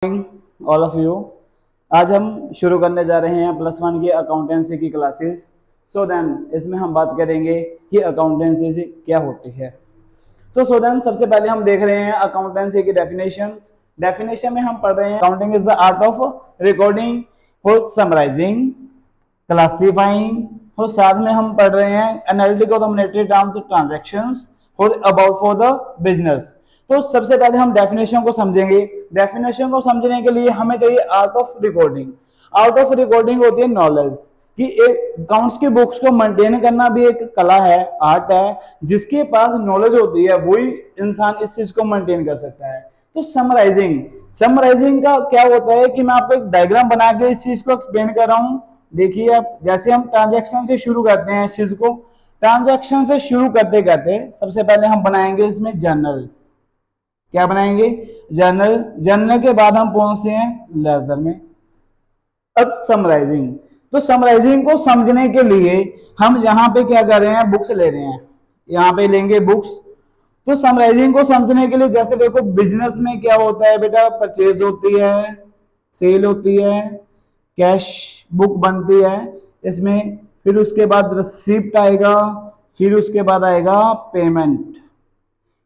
All of you. आज हम शुरू करने जा रहे हैं +1 की अकाउंटेंसी की क्लासेस। सो देन इसमें हम बात करेंगे कि अकाउंटेंसी से क्या होती है। तो सो देन सबसे पहले हम देख रहे हैं अकाउंटेंसी की डेफिनेशंस। डेफिनेशन में हम पढ़ रहे हैं accounting is the art of recording और समराइजिंग, क्लासिफाइंग, और साथ में हम पढ़ रहे हैं एनालिटिक और मॉनेटरी टर्म्स ट्रांजैक्शंस और अबाउट फॉर द बिजनेस। तो सबसे पहले हम डेफिनेशन को समझेंगे। डेफिनेशन को समझने के लिए हमें चाहिए art of recording. Art of recording होती है नॉलेज कि एक अकाउंट्स की बुक्स को मेंटेन करना भी एक कला है, आर्ट है। जिसके पास नॉलेज होती है वही इंसान इस चीज को मेंटेन कर सकता है। तो समराइजिंग, समराइजिंग का क्या होता है कि मैं आपको एक डायग्राम बना के इस चीज को एक्सप्लेन कर रहा हूं। देखिए आप, जैसे हम ट्रांजैक्शन से शुरू करते हैं इस चीज को, ट्रांजैक्शन से शुरू करते करते सबसे पहले हम बनाएंगे इसमें जर्नल। क्या बनाएंगे? जर्नल। जर्नल के बाद हम पहुंचते हैं लेजर में। अब समराइजिंग, तो समराइजिंग को समझने के लिए हम यहाँ पे क्या कर रहे हैं, बुक्स ले रहे हैं, यहाँ पे लेंगे बुक्स। तो समराइजिंग को समझने के लिए जैसे देखो बिजनेस में क्या होता है बेटा, परचेज होती है, सेल होती है, कैश बुक बनती है इसमें, फिर उसके बाद रिसिप्ट आएगा, फिर उसके बाद आएगा पेमेंट।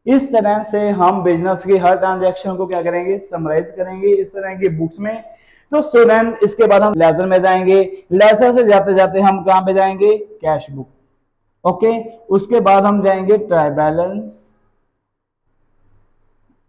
इस तरह से हम बिजनेस की हर ट्रांजैक्शन को क्या करेंगे, समराइज करेंगे इस तरह की बुक्स में। तो स्टूडेंट इसके बाद हम लेजर में जाएंगे। लेजर से जाते जाते हम कहां पे जाएंगे, कैश बुक। ओके, उसके बाद हम जाएंगे ट्रायल बैलेंस।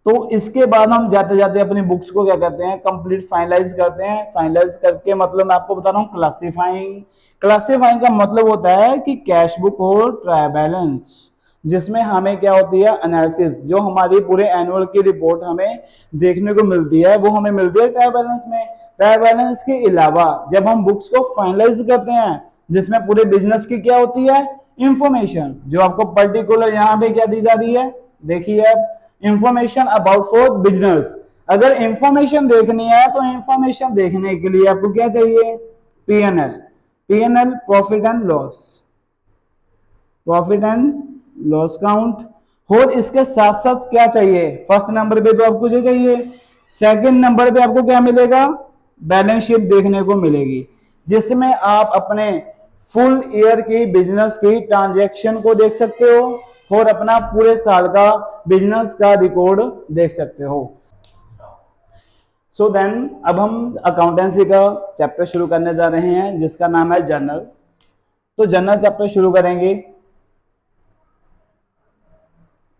तो इसके बाद हम जाते जाते अपनी बुक्स को क्या करते हैं, कंप्लीट फाइनलाइज करते हैं। फाइनलाइज करके मतलब मैं आपको बता रहा हूं क्लासिफाइंग। क्लासिफाइंग का मतलब होता है कि कैश बुक और ट्रायल बैलेंस, जिसमें हमें क्या होती है, एनालिसिस। जो हमारी पूरे एनुअल की रिपोर्ट हमें देखने को मिलती है वो हमें मिलती है ट्रायल बैलेंस में। ट्रायल बैलेंस के अलावा जब हम बुक्स को फाइनलाइज करते हैं जिसमें पूरे बिजनेस की क्या होती है, इंफॉर्मेशन, जो आपको पर्टिकुलर यहाँ पे क्या दी जा रही है, देखिए आप, इंफॉर्मेशन अबाउट फॉर बिजनेस। अगर इंफॉर्मेशन देखनी है तो इंफॉर्मेशन देखने के लिए आपको क्या चाहिए, PNL. PNL profit and loss, profit and loss count. और इसके साथ साथ क्या चाहिए, फर्स्ट नंबर पे तो आपको जो चाहिए, सेकंड नंबर पे आपको क्या मिलेगा, बैलेंस शीट देखने को मिलेगी, जिसमें आप अपने फुल ईयर की बिजनेस की ट्रांजैक्शन को देख सकते हो और अपना पूरे साल का बिजनेस का रिकॉर्ड देख सकते हो। सो देन अब हम अकाउंटेंसी का चैप्टर शुरू करने जा रहे हैं जिसका नाम है जर्नल। तो जर्नल चैप्टर शुरू करेंगे।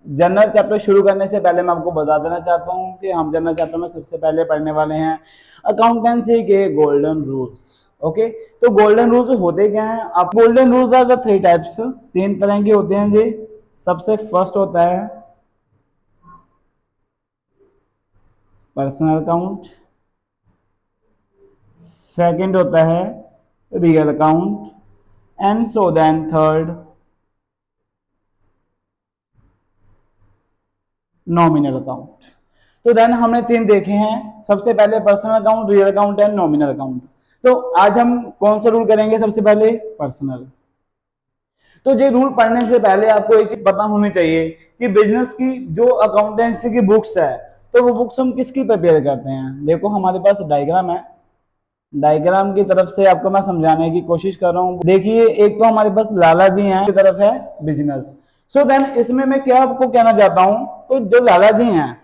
जर्नल चैप्टर शुरू करने से पहले मैं आपको बता देना चाहता हूं कि हम जर्नल चैप्टर में सबसे पहले पढ़ने वाले हैं अकाउंटेंसी के गोल्डन रूल्स। ओके, तो गोल्डन रूल्स होते क्या हैं, आप golden rules are the 3 types, 3 तरह के होते हैं जी। सबसे फर्स्ट होता है पर्सनल अकाउंट, सेकंड होता है real account, and so then third nominal account. तो देन हमने 3 देखे हैं, सबसे पहले personal account, real account and nominal account. तो आज हम कौन सा रूल करेंगे, सबसे पहले पर्सनल। तो ये रूल पढ़ने से पहले आपको एक चीज पता होनी चाहिए कि बिजनेस की जो अकाउंटेंसी की बुक्स है, तो वो बुक्स हम किसकी प्रिपेयर करते हैं। देखो हमारे पास डायग्राम है, डायग्राम की तरफ से आपको मैं समझाने की कोशिश कर रहा हूँ। देखिए एक तो हमारे पास लाला जी हैं, की तरफ है बिजनेस। सो देन इसमें मैं क्या आपको कहना चाहता हूं, तो जो लाला जी हैं,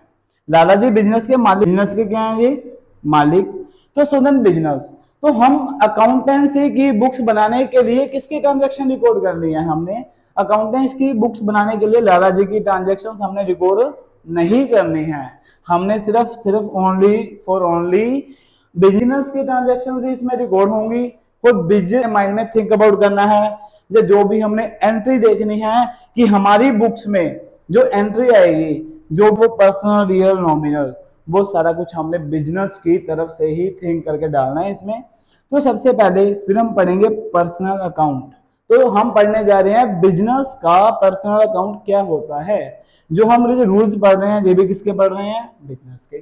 लाला जी बिजनेस के मालिक, बिजनेस के क्या हैं ये, मालिक। तो सो देन बिजनेस, तो हम अकाउंटेंसी की बुक्स बनाने के लिए किसकी ट्रांजैक्शन रिकॉर्ड करनी है, हमने अकाउंटेंसी की बुक्स बनाने के लिए लाला जी की ट्रांजैक्शन हमने रिकॉर्ड नहीं करनी है। हमने सिर्फ ओनली फॉर ओनली बिजनेस की ट्रांजैक्शन इसमें रिकॉर्ड होंगी। और बिजनेस माइंड में थिंक अबाउट करना है, जो भी हमने एंट्री देखनी है कि हमारी बुक्स में जो एंट्री आएगी, जो वो पर्सनल, रियल, नॉमिनल, वो सारा कुछ हमने बिजनेस की तरफ से ही थिंक करके डालना है इसमें। तो सबसे पहले फिर हम पढ़ेंगे पर्सनल अकाउंट। तो हम पढ़ने जा रहे हैं बिजनेस का पर्सनल अकाउंट क्या होता है। जो हम रूल्स पढ़ रहे हैं ये भी किसके पढ़ रहे हैं, बिजनेस के।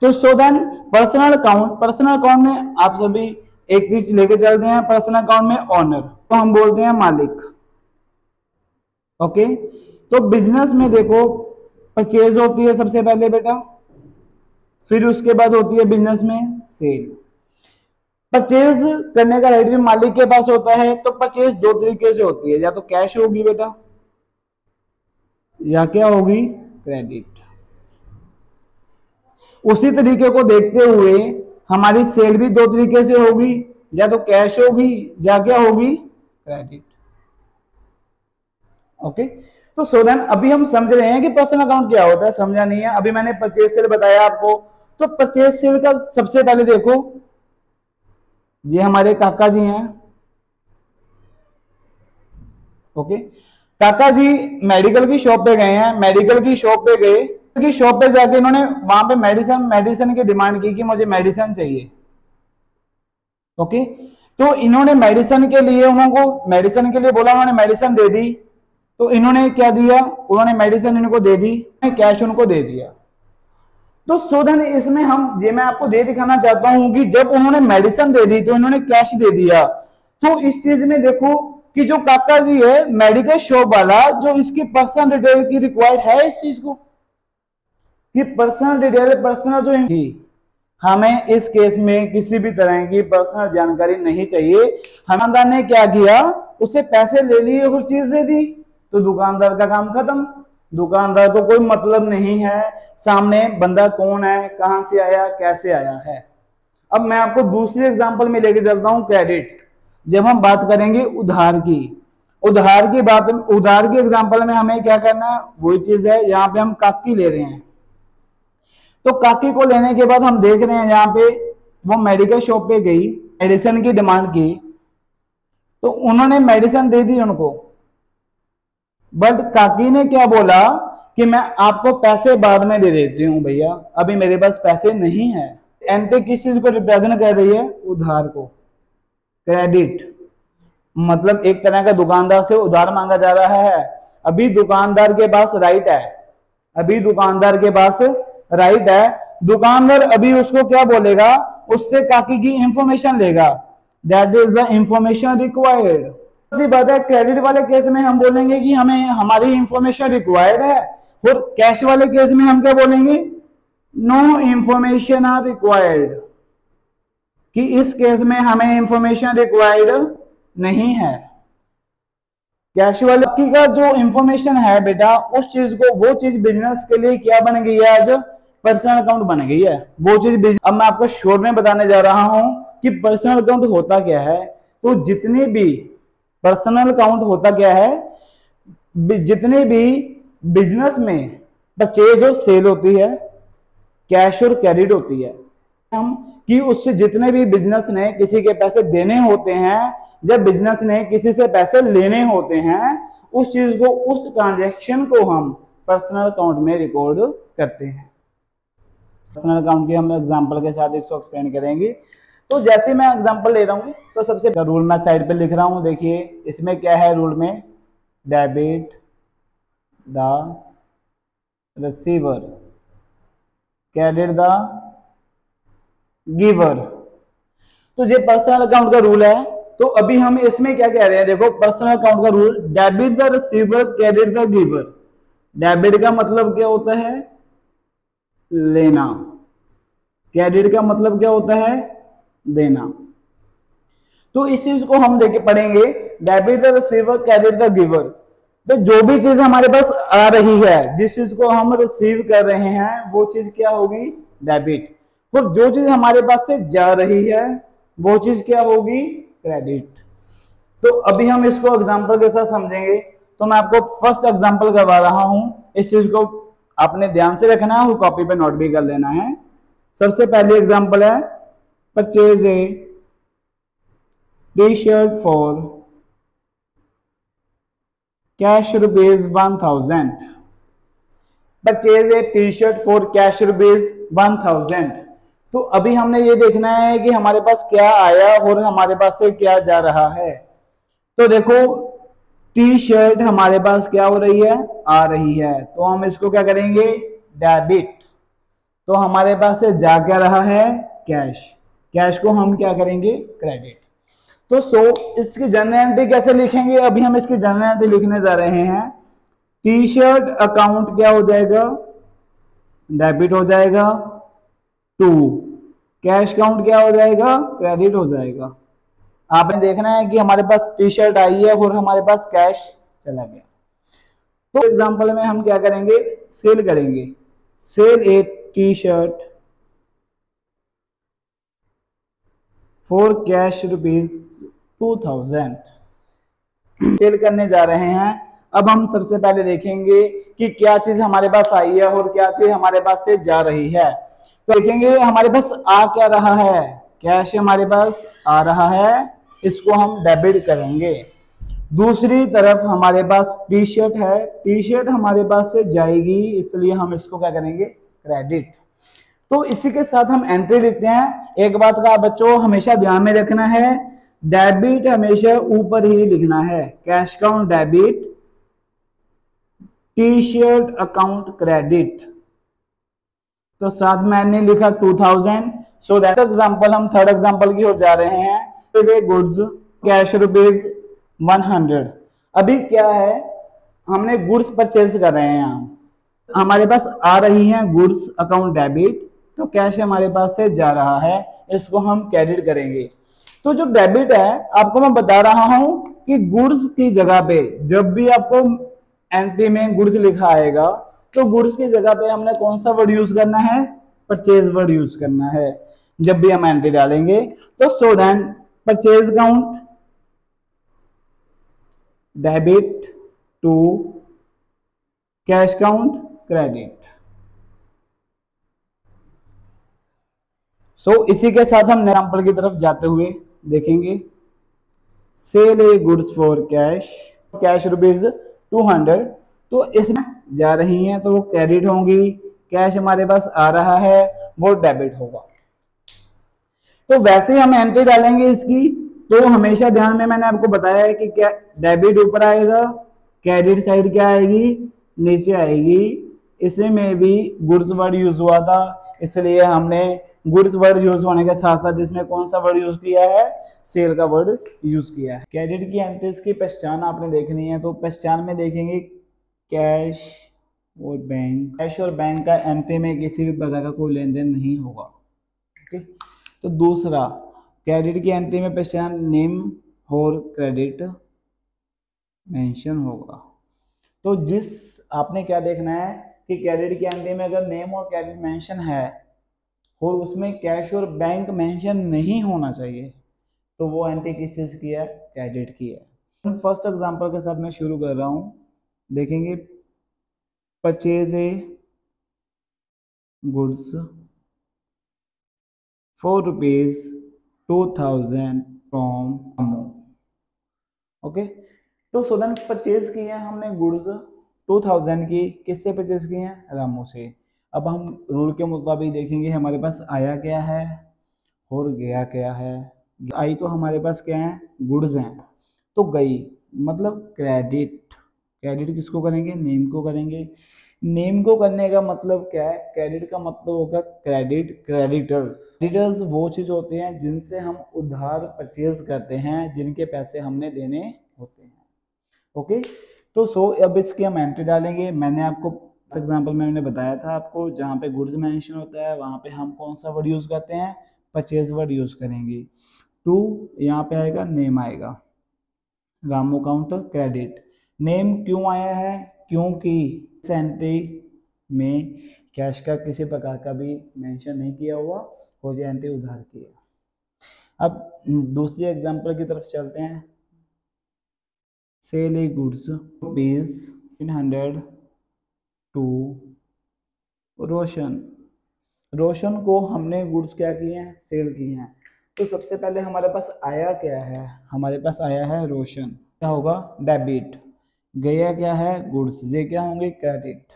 तो so then personal account, personal account में आप सभी एक चीज लेके चलते हैं, पर्सनल अकाउंट में ऑनर तो हम बोलते हैं मालिक। ओके, तो बिजनेस में देखो परचेज होती है सबसे पहले बेटा, फिर उसके बाद होती है बिजनेस में सेल। परचेज करने का राइट भी मालिक के पास होता है। तो परचेज दो तरीके से होती है, या तो कैश होगी बेटा, या क्या होगी, क्रेडिट। उसी तरीके को देखते हुए हमारी सेल भी दो तरीके से होगी, या तो कैश होगी या क्या होगी, क्रेडिट। ओके, तो सो देन अभी हम समझ रहे हैं कि पर्सनल अकाउंट क्या होता है, समझा नहीं है। अभी मैंने परचेज सेल बताया आपको। तो परचेज सेल का सबसे पहले देखो, ये हमारे काका जी हैं। ओके, काका जी मेडिकल की शॉप पे गए हैं। मेडिकल की शॉप पे गए, की शॉप पे जाके इन्होंने वहां पे मेडिसिन की डिमांड की कि मुझे मेडिसिन चाहिए। ओके, तो इन्होंने मेडिसिन के लिए बोला, उन्होंने मेडिसिन दे दी। तो इन्होंने क्या दिया, उन्होंने मेडिसिन इनको दे दी, कैश उनको दे दिया। तो सो देन इसमें हम ये मैं आपको दे दिखाना चाहता हूं कि जब उन्होंने मेडिसिन दे दी तो इन्होंने कैश दे दिया। तो इस चीज में देखो कि जो काका जी है मेडिकल शॉप वाला, जो इसकी पर्सनल डिटेल की रिक्वायर्ड है इस चीज को, कि पर्सनल डिटेल, पर्सनल जो हमें इस केस में किसी भी तरह की पर्सनल जानकारी नहीं चाहिए। दुकानदार ने क्या किया, उससे पैसे ले लिए और चीज दे दी, तो दुकानदार का काम खत्म। दुकानदार को कोई मतलब नहीं है सामने बंदा कौन है, कहां से आया, कैसे आया है। अब मैं आपको दूसरी एग्जांपल में लेके चलता हूं, क्रेडिट। जब हम बात करेंगे उधार की एग्जांपल में हमें क्या करना है, वही चीज है। यहाँ पे हम काकी ले रहे हैं, तो काकी को लेने के बाद हम देख रहे हैं यहाँ पे वो मेडिकल शॉप पे गई, मेडिसिन की डिमांड की, तो उन्होंने मेडिसिन दे दी उनको। बट काकी ने क्या बोला कि मैं आपको पैसे बाद में दे देती हूँ भैया, अभी मेरे पास पैसे नहीं है। एंटी किस चीज को रिप्रेजेंट कर रही है, उधार को। क्रेडिट मतलब एक तरह का दुकानदार से उधार मांगा जा रहा है। अभी दुकानदार के पास राइट है, दुकानदार अभी उसको क्या बोलेगा, उससे काकी की इंफॉर्मेशन लेगा। That is the information required. ऐसी बात है, क्रेडिट वाले केस में हम बोलेंगे कि हमें हमारी इंफॉर्मेशन रिक्वायर्ड है, और कैश वाले केस में हम क्या बोलेंगे, नो इंफॉर्मेशन आर रिक्वायर्ड, कि इस केस में हमें इंफॉर्मेशन रिक्वायर्ड नहीं है। कैश वाले का जो इंफॉर्मेशन है बेटा, उस चीज को, वो चीज बिजनेस के लिए क्या बन गई है, आज पर्सनल अकाउंट बन गई है वो चीज। अब मैं आपको शॉर्ट में बताने जा रहा हूं कि पर्सनल अकाउंट होता क्या है। तो जितने भी पर्सनल अकाउंट होता क्या है, जितने भी बिजनेस में परचेज और सेल होती है, कैश और क्रेडिट होती है, हम कि उससे जितने भी बिजनेस ने किसी के पैसे देने होते हैं, जब बिजनेस ने किसी से पैसे लेने होते हैं, उस चीज को, उस ट्रांजैक्शन को हम पर्सनल अकाउंट में रिकॉर्ड करते हैं। पर्सनल अकाउंट के हम एग्जांपल के साथ इसको एक्सप्लेन करेंगे। तो जैसे मैं एग्जांपल ले रहा हूं, तो सबसे रूल मैं साइड पे लिख रहा हूं, देखिए इसमें क्या है रूल में, debit the receiver, credit the giver. तो ये पर्सनल अकाउंट का रूल है। तो अभी हम इसमें क्या कह रहे हैं, देखो पर्सनल अकाउंट का rule, debit the receiver, credit the giver. Debit का मतलब क्या होता है, लेना। क्रेडिट का मतलब क्या होता है, देना। तो इस चीज को हम देखे पढ़ेंगे, debit the receiver, credit the giver. तो जो भी चीज हमारे पास आ रही है, जिस चीज को हम रिसीव कर रहे हैं, वो चीज क्या होगी, डेबिट। और जो चीज हमारे पास से जा रही है, वो चीज क्या होगी, क्रेडिट। तो अभी हम इसको एग्जांपल के साथ समझेंगे। तो मैं आपको फर्स्ट एग्जांपल करवा रहा हूं, इस चीज को आपने ध्यान से रखना है और कॉपी पे नोट भी कर लेना है। सबसे पहली एग्जांपल है, purchase a T-shirt for cash ₹1000। Purchase a T-shirt for cash ₹1000। तो अभी हमने ये देखना है कि हमारे पास क्या आया और हमारे पास से क्या जा रहा है। तो देखो टी शर्ट हमारे पास क्या हो रही है, आ रही है, तो हम इसको क्या करेंगे, डेबिट। तो हमारे पास से जा क्या रहा है, कैश। कैश को हम क्या करेंगे, क्रेडिट। तो इसकी जनरल एंट्री कैसे लिखेंगे, अभी हम इसकी जनरल एंट्री लिखने जा रहे हैं। टी शर्ट अकाउंट क्या हो जाएगा, डेबिट हो जाएगा। टू कैश काउंट क्या हो जाएगा, क्रेडिट हो जाएगा। आपने देखना है कि हमारे पास टी शर्ट आई है और हमारे पास कैश चला गया। तो एग्जांपल में हम क्या करेंगे, सेल करेंगे, sell a T-shirt for cash ₹2000 sell करने जा रहे हैं। अब हम सबसे पहले देखेंगे कि क्या चीज हमारे पास आई है और क्या चीज हमारे पास से जा रही है। तो देखेंगे हमारे पास आ क्या रहा है, कैश हमारे पास आ रहा है, इसको हम डेबिट करेंगे। दूसरी तरफ हमारे पास टी शर्ट है, टी शर्ट हमारे पास से जाएगी, इसलिए हम इसको क्या करेंगे, क्रेडिट। तो इसी के साथ हम एंट्री लिखते हैं। एक बात का बच्चों हमेशा ध्यान में रखना है, डेबिट हमेशा ऊपर ही लिखना है, cash account debit, T shirt account credit. तो साथ में मैंने लिखा 2000। सो दैट एग्जांपल, हम थर्ड एग्जांपल की ओर जा रहे हैं। Goods cash ₹100। अभी क्या है, हमने गुड्स परचेज कर रहे हैं, हमारे पास आ रही हैं गुड्स अकाउंट डेबिट, तो कैश हमारे पास से जा रहा है, इसको हम क्रेडिट करेंगे। तो जो डेबिट है, आपको मैं बता रहा हूं कि गुड्स की जगह पे जब भी आपको एंट्री में गुड्स लिखा आएगा, तो गुड्स की जगह पे हमने कौन सा वर्ड यूज करना है, परचेज वर्ड यूज करना है जब भी हम एंट्री डालेंगे। तो so then purchase account debit to cash account credit. So इसी के साथ हम एग्जांपल की तरफ जाते हुए देखेंगे। Sell a goods for cash, cash ₹200, तो इसमें जा रही हैं तो वो क्रेडिट होंगी, कैश हमारे पास आ रहा है वो डेबिट होगा। तो वैसे ही हम एंट्री डालेंगे इसकी, तो हमेशा ध्यान में मैंने आपको बताया है कि क्या डेबिट ऊपर आएगा, क्रेडिट साइड क्या आएगी, नीचे आएगी। इसमें भी गुड्स वर्ड यूज हुआ था, इसलिए हमने गुड्स वर्ड यूज होने के साथ साथ इसमें कौन सा वर्ड यूज किया है, सेल का वर्ड यूज किया है। क्रेडिट की एंट्रीज की पहचान आपने देखनी है, तो पहचान में देखेंगे कैश और बैंक। कैश और बैंक का एंट्री में किसी भी प्रकार का कोई लेन देन नहीं होगा। ओके, तो दूसरा क्रेडिट की एंट्री में पहचान नेम और क्रेडिट मेंशन होगा। तो जिस आपने क्या देखना है कि क्रेडिट की एंट्री में अगर नेम और क्रेडिट मेंशन है और उसमें कैश और बैंक मेंशन नहीं होना चाहिए, तो वो एंट्री किस चीज की है, क्रेडिट की है। फर्स्ट एग्जांपल के साथ मैं शुरू कर रहा हूं, देखेंगे purchase a goods for ₹2000 from Ramu. Okay, तो सोदन परचेज की है हमने गुड्स 2000 की, किससे परचेज की है, रामू से। अब हम रूल के मुताबिक देखेंगे हमारे पास आया क्या है और गया क्या है। आई तो हमारे पास क्या है, गुड्स हैं, तो गई मतलब क्रेडिट। क्रेडिट किसको करेंगे, नेम को करेंगे। नेम को करने का मतलब क्या है, क्रेडिट का मतलब होगा क्रेडिट, क्रेडिटर्स। क्रेडिटर्स वो चीज होते हैं जिनसे हम उधार परचेज करते हैं, जिनके पैसे हमने देने होते हैं। ओके, तो अब इसकी हम एंट्री डालेंगे। मैंने आपको एग्जांपल में मैंने बताया था आपको, जहाँ पे गुड्स मेंशन होता है वहाँ पे हम कौन सा वर्ड यूज करते हैं, परचेज वर्ड यूज करेंगे। टू यहाँ पे आएगा, नेम आएगा, रामू काउंट क्रेडिट। नेम क्यों आया है, क्योंकि इस एंट्री में कैश का किसी प्रकार का भी मेंशन नहीं किया हुआ और ये एंट्री उधार की है। अब दूसरी एग्जांपल की तरफ चलते हैं। सेल ए गुड्स ₹300 टू रोशन। रोशन को हमने गुड्स क्या किए हैं, सेल किए हैं। तो सबसे पहले हमारे पास आया क्या है, हमारे पास आया है रोशन, क्या होगा, डेबिट। गया क्या है, गुड्स, ये क्या होंगे, क्रेडिट।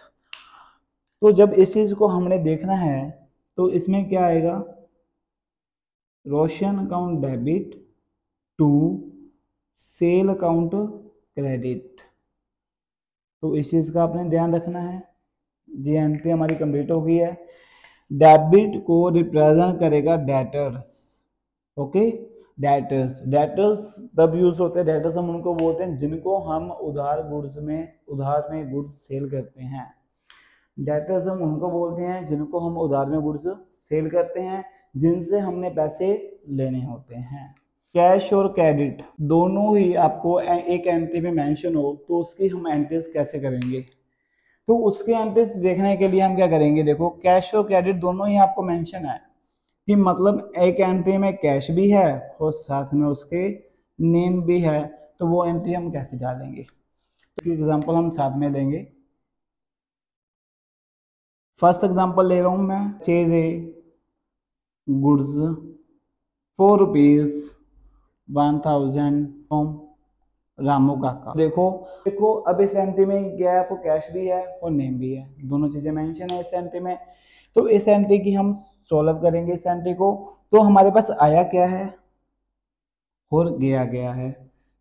तो जब इस चीज को हमने देखना है तो इसमें क्या आएगा, Roshan account debit to sale account credit. तो इस चीज का आपने ध्यान रखना है। ये एंट्री हमारी कंप्लीट हो गई है। डेबिट को रिप्रेजेंट करेगा डेटर्स। ओके, डेटर्स, डेटर्स तब यूज होते हैं, डेटर्स हम उनको बोलते हैं जिनको हम उधार में गुड्स सेल करते हैं। डेटर्स हम उनको बोलते हैं जिनको हम उधार में गुड्स सेल करते हैं जिनसे हमने पैसे लेने होते हैं। कैश और क्रेडिट दोनों ही आपको एक एंट्री में मेंशन हो तो उसकी हम एंट्रीज कैसे करेंगे, तो उसके एंट्रीज देखने के लिए हम क्या करेंगे, देखो कैश और क्रेडिट दोनों ही आपको मेंशन है कि मतलब एक एंट्री में कैश भी है और साथ में उसके नेम भी है, तो वो एंट्री हम कैसे डालेंगे, तो एग्जांपल हम साथ में लेंगे। फर्स्ट एग्जांपल ले रहा हूं मैं, purchase a goods 4 rupees 1000 from Ramu काका। देखो देखो अब इस एंट्री में क्या है, आपको कैश भी है और नेम भी है, दोनों चीजें मेंशन है इस एंट्री में। तो इस एंट्री की हम सॉल्व करेंगे इस एंट्री को, तो हमारे पास आया क्या है और गया गया है।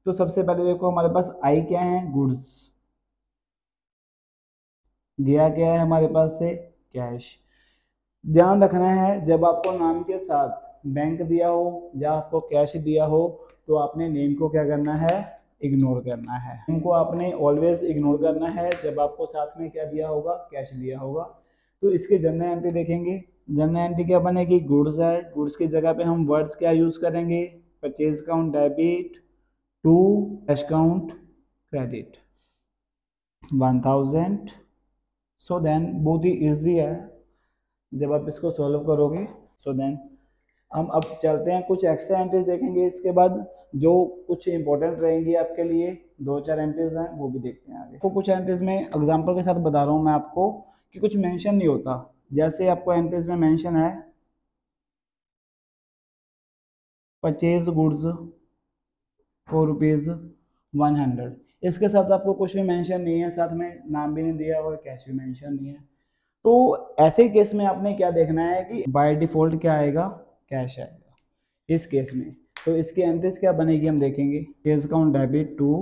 तो सबसे पहले देखो हमारे पास आई क्या है, गुड्स, गया क्या है हमारे पास से कैश। ध्यान रखना है जब आपको नाम के साथ बैंक दिया हो या आपको कैश दिया हो तो आपने नेम को क्या करना है, इग्नोर करना है। नेम को आपने ऑलवेज इग्नोर करना है जब आपको साथ में क्या दिया होगा, कैश दिया होगा। तो इसके जनरल एंट्री देखेंगे, जनरल एंट्री क्या बनेगी, गुड्स है, गुड्स की जगह पे हम वर्ड्स क्या यूज करेंगे, purchase account debit to cash account credit 1000। So then बहुत ही ईजी है जब आप इसको सॉल्व करोगे। सो देन हम अब चलते हैं कुछ एक्स्ट्रा एंट्रीज देखेंगे, इसके बाद जो कुछ इंपॉर्टेंट रहेंगी आपके लिए, 2-4 एंट्रीज हैं वो भी देखते हैं आगे। तो कुछ एंट्रीज में एग्जांपल के साथ बता रहा हूँ मैं आपको कि कुछ मेंशन नहीं होता, जैसे आपको एंट्रीज में मेंशन है परचेज गुड्स 4 रुपीज 100, इसके साथ आपको कुछ भी मेंशन नहीं है, साथ में नाम भी नहीं दिया और कैश भी मेंशन नहीं है। तो ऐसे केस में आपने क्या देखना है कि बाय डिफॉल्ट क्या आएगा, कैश आएगा इस केस में। तो इसकी एंट्रीज क्या बनेगी हम देखेंगे, cash account debit to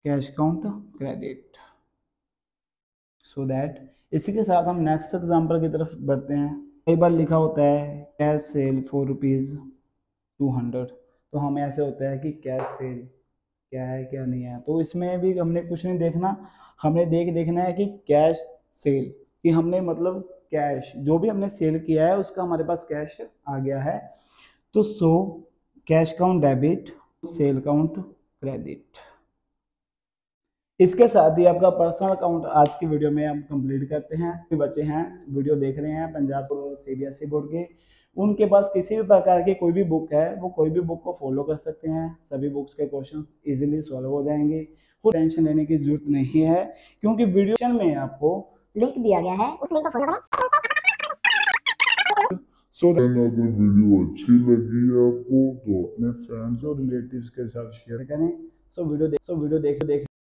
cash account credit. So that इसी के साथ हम नेक्स्ट एग्जांपल की तरफ बढ़ते हैं। कई बार लिखा होता है कैश सेल 4 रुपीज 200, तो हमें ऐसे होता है कि कैश सेल क्या है क्या नहीं है, तो इसमें भी हमने कुछ नहीं देखना, हमने देखना है कि कैश सेल कि हमने मतलब कैश जो भी हमने सेल किया है उसका हमारे पास कैश आ गया है। तो so cash account debit sale account credit. इसके साथ ही आपका पर्सनल अकाउंट आज की वीडियो में हम कंप्लीट करते हैं। जो बच्चे हैं वीडियो देख रहे हैं पंजाब और सीबीएसई बोर्ड के, उनके पास किसी भी प्रकार की कोई भी बुक है वो कोई भी बुक को फॉलो कर सकते हैं, सभी बुक्स के क्वेश्चंस इजीली सॉल्व हो जाएंगे, कोई टेंशन लेने की जरूरत नहीं है क्योंकि वीडियो में आपको लिंक दिया गया है, उस लिंक को फॉलो करें। सो अगर वीडियो अच्छी लगी है आपको तो अपने फ्रेंड्स और रिलेटिव्स के साथ शेयर करें। सो वीडियो देख